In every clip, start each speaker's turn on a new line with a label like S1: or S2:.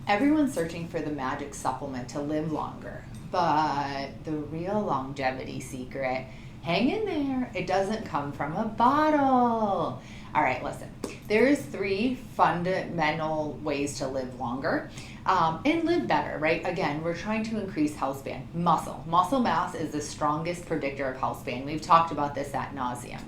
S1: Everyone's searching for the magic supplement to live longer, but the real longevity secret, hang in there, it doesn't come from a bottle. All right, listen, there's three fundamental ways to live longer and live better, right? Again, we're trying to increase health span. Muscle mass is the strongest predictor of health span. We've talked about this ad nauseum.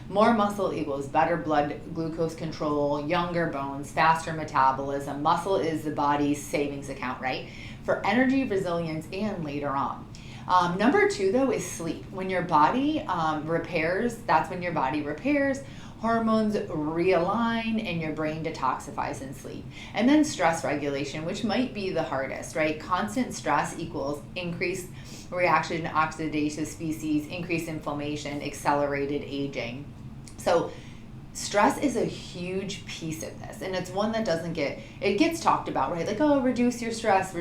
S1: More muscle equals better blood glucose control, younger bones, faster metabolism. Muscle is the body's savings account, right? For energy, resilience, and later on. Number two, though, is sleep. When your body repairs, that's when your body repairs, hormones realign, and your brain detoxifies in sleep. And then stress regulation, which might be the hardest, right? Constant stress equals increased reaction to oxidative species, increased inflammation, accelerated aging. So stress is a huge piece of this, and it's one that it gets talked about, right? Like, oh, reduce your stress.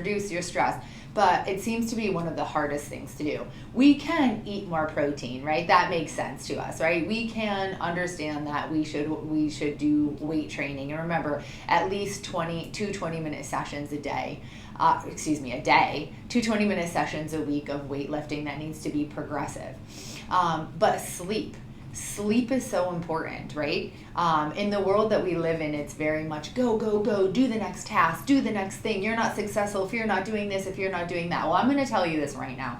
S1: But it seems to be one of the hardest things to do. We can eat more protein, right? That makes sense to us, right? We can understand that we should do weight training. And remember, at least 20-minute sessions a day. A day, 2 20-minute sessions a week of weightlifting. That needs to be progressive. But Sleep is so important, right? In the world that we live in, it's very much go, do the next task, do the next thing. You're not successful if you're not doing this, if you're not doing that. Well, I'm going to tell you this right now.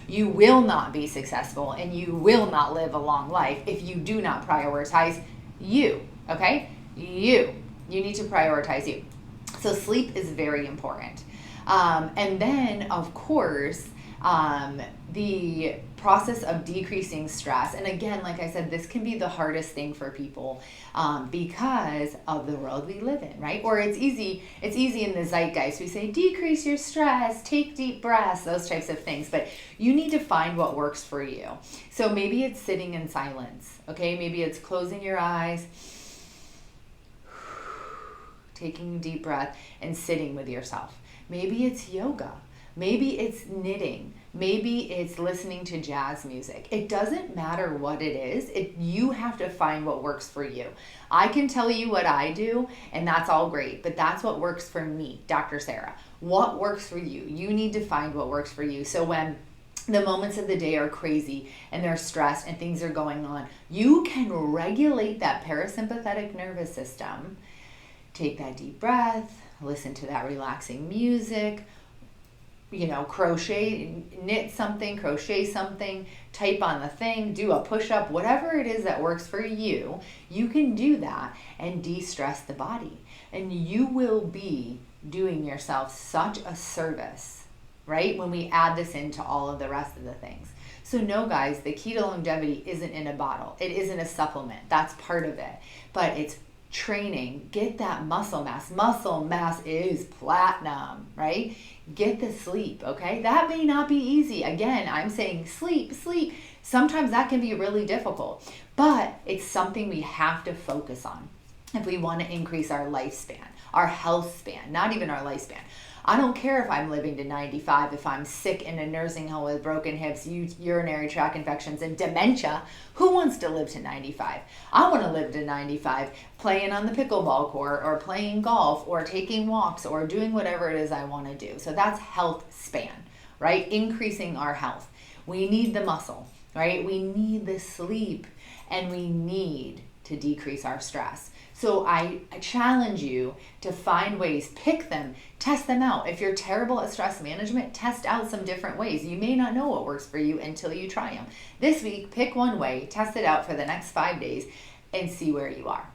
S1: You will not be successful and you will not live a long life if you do not prioritize you, okay? You need to prioritize you. So sleep is very important. And then, of course, the process of decreasing stress. And again, like I said, this can be the hardest thing for people because of the world we live in, right? Or it's easy in the zeitgeist. We say, decrease your stress, take deep breaths, those types of things. But you need to find what works for you. So maybe it's sitting in silence, okay? Maybe it's closing your eyes, taking a deep breath, and sitting with yourself. Maybe it's yoga. Maybe it's knitting. Maybe it's listening to jazz music. It doesn't matter what it is. You have to find what works for you. I can tell you what I do, and that's all great, but that's what works for me, Dr. Sarah. What works for you? You need to find what works for you. So when the moments of the day are crazy and they're stressed and things are going on, you can regulate that parasympathetic nervous system. Take that deep breath, listen to that relaxing music, knit something, crochet something, type on the thing, do a push-up, whatever it is that works for you, you can do that and de-stress the body. And you will be doing yourself such a service, right? When we add this into all of the rest of the things. So no, guys, the key to longevity isn't in a bottle. It isn't a supplement. That's part of it. But it's training. Get that muscle mass. Muscle mass is platinum, right? Get the sleep, okay? That may not be easy. Again, I'm saying sleep. Sometimes that can be really difficult, but it's something we have to focus on if we want to increase our lifespan, our health span, not even our lifespan. I don't care if I'm living to 95, if I'm sick in a nursing home with broken hips, urinary tract infections, and dementia. Who wants to live to 95? I want to live to 95 playing on the pickleball court or playing golf or taking walks or doing whatever it is I want to do. So that's health span, right? Increasing our health. We need the muscle, right? We need the sleep, and we need to decrease our stress. So I challenge you to find ways, pick them, test them out. If you're terrible at stress management, test out some different ways. You may not know what works for you until you try them. This week, pick one way, test it out for the next 5 days, and see where you are.